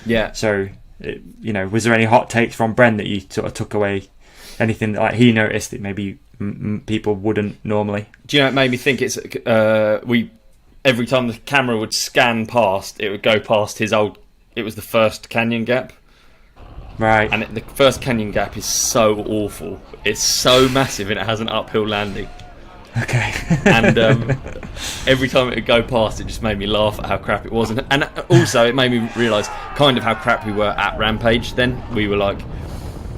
Yeah. So, was there any hot takes from Bren that you sort of took away? Anything that he noticed that maybe people wouldn't normally? Do you know, it made me think it's every time the camera would scan past, it would go past it was the first canyon gap. Right. And the first canyon gap is so awful. It's so massive and it has an uphill landing. Okay. And every time it would go past, it just made me laugh at how crap it was. And also, it made me realise kind of how crap we were at Rampage then. We were like...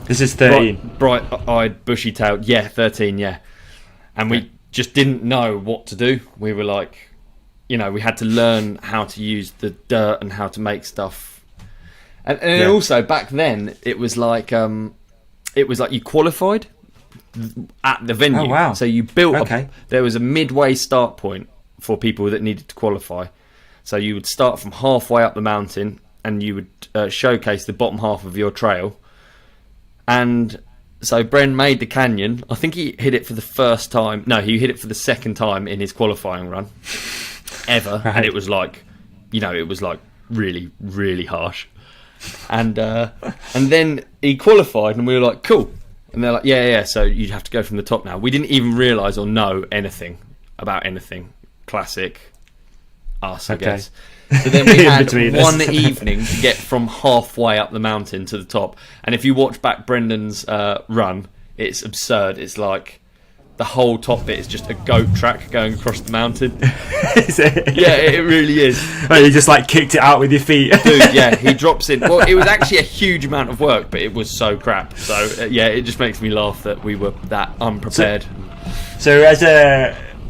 This is 13. Bright-eyed, bushy-tailed. Yeah, 13, yeah. And we just didn't know what to do. We were like... we had to learn how to use the dirt and how to make stuff. And also, back then, it was like you qualified at the venue. Oh, wow. So you built there was a midway start point for people that needed to qualify. So you would start from halfway up the mountain and you would showcase the bottom half of your trail. And so Bren made the canyon. I think he hit it for the first time. No, he hit it for the second time in his qualifying run ever. Right. And it was like, really, really harsh. And then he qualified and we were like, cool. And they're like, yeah, so you'd have to go from the top now. We didn't even realise or know anything about anything. Classic us, I guess. So then we had one evening to get from halfway up the mountain to the top. And if you watch back Brendan's run, it's absurd. It's like the whole top bit is just a goat track going across the mountain. Is it? Yeah, it really is. Oh, you just like kicked it out with your feet. Dude, yeah, he drops in. Well, it was actually a huge amount of work, but it was so crap. So, it just makes me laugh that we were that unprepared. So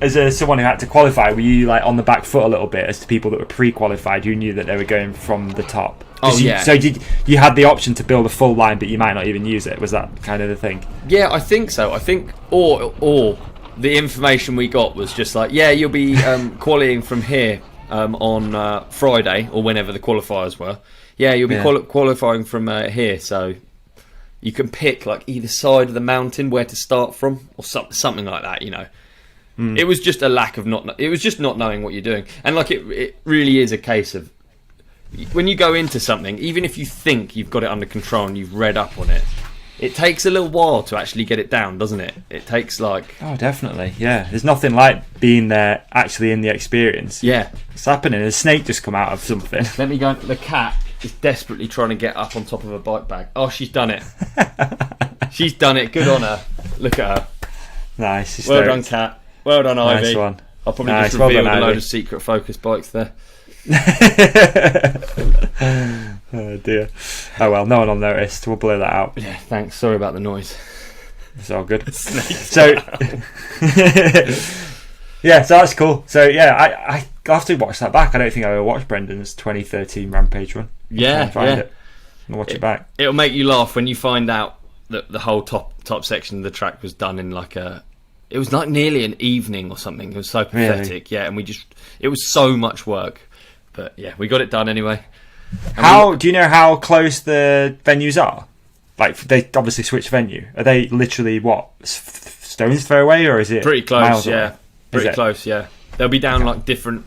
as someone who had to qualify, were you like on the back foot a little bit as to people that were pre-qualified who knew that they were going from the top? Yeah. So you had the option to build a full line, but you might not even use it? Was that kind of the thing? Yeah, I think so. I think, or the information we got was just like, yeah, you'll be qualifying from here on Friday or whenever the qualifiers were. Yeah, you'll be qualifying from here, so you can pick like either side of the mountain where to start from, or something like that. It was just a lack of it was just not knowing what you're doing, and like it really is a case of when you go into something, even if you think you've got it under control and you've read up on it, it takes a little while to actually get it down, doesn't it? It takes like... Oh, definitely, yeah. There's nothing like being there, actually in the experience. Yeah. It's happening. A snake just come out of something. Let me go... The cat is desperately trying to get up on top of a bike bag. Oh, she's done it. She's done it. Good on her. Look at her. Nice. Well done, cat. Well done, Ivy. Nice one. I'll probably just reveal a load of secret focus bikes there. Oh dear. Oh well, no one will notice. We'll blur that out. Yeah, thanks. Sorry about the noise. It's all good. So yeah, so that's cool. So yeah, I'll have to watch that back. I don't think I ever watched Brendan's 2013 Rampage run. Yeah, find it and watch it back. It'll make you laugh when you find out that the whole top section of the track was done in it was like nearly an evening or something. It was so pathetic. Really? Yeah, and it was so much work. But yeah, we got it done anyway. Do you know how close the venues are? Like, they obviously switched venue. Are they literally stone's throw away, or is it pretty close? Miles Yeah, away? pretty close. Yeah, they'll be down like different.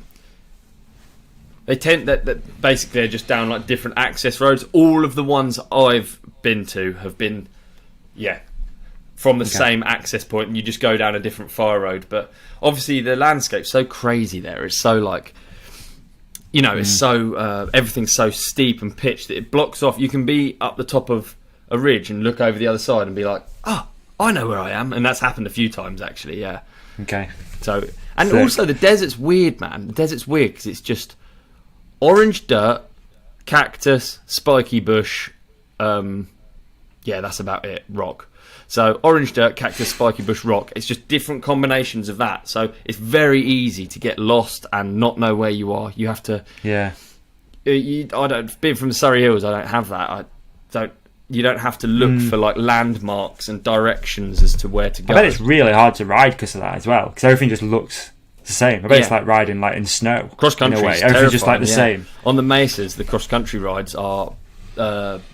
They tend that basically they're just down like different access roads. All of the ones I've been to have been, from the same access point, and you just go down a different fire road. But obviously the landscape's so crazy there. It's so like, it's so everything's so steep and pitched that it blocks off. You can be up the top of a ridge and look over the other side and be like, oh, I know where I am. And that's happened a few times actually. Yeah. Okay. So, and also the desert's weird, man. The desert's weird because it's just orange dirt, cactus, spiky bush. That's about it. Rock. So orange dirt, cactus, spiky bush, rock. It's just different combinations of that. So it's very easy to get lost and not know where you are. You have to. Yeah. I don't. Being from the Surrey Hills, I don't have that. You don't have to look for like landmarks and directions as to where to go. I bet it's really hard to ride because of that as well. Because everything just looks the same. I bet it's like riding like in snow. Cross country, in a way. Everything's just like the same. On the mesas, the cross country rides are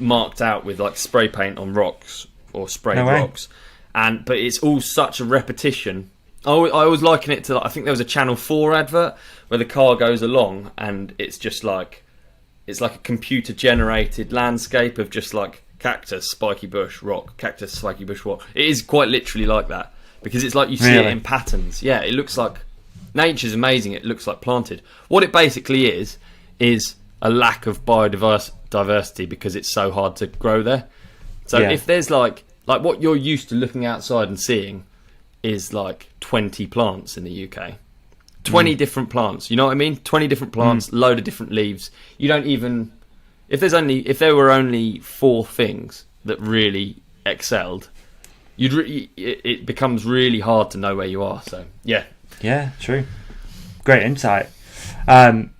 marked out with like spray paint on rocks. Or sprayed rocks, but it's all such a repetition. I always liken it to I think there was a Channel 4 advert where the car goes along and it's just like it's like a computer generated landscape of just like cactus, spiky bush, rock, cactus, spiky bush, rock. It is quite literally like that, because it's like you see it in patterns. Yeah, it looks like nature's amazing. It looks like planted. What it basically is a lack of biodiversity because it's so hard to grow there. So if there's like what you're used to looking outside and seeing is like 20 plants in the UK. 20 different plants, you know what I mean? 20 different plants, load of different leaves. You don't even... If there were only 4 things that really excelled, it becomes really hard to know where you are. So, yeah. Yeah, true. Great insight. Did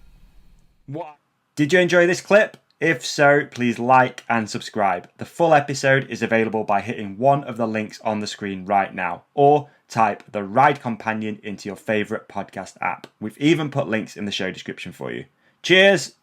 you enjoy this clip? If so, please like and subscribe. The full episode is available by hitting one of the links on the screen right now, or type The Ride Companion into your favourite podcast app. We've even put links in the show description for you. Cheers!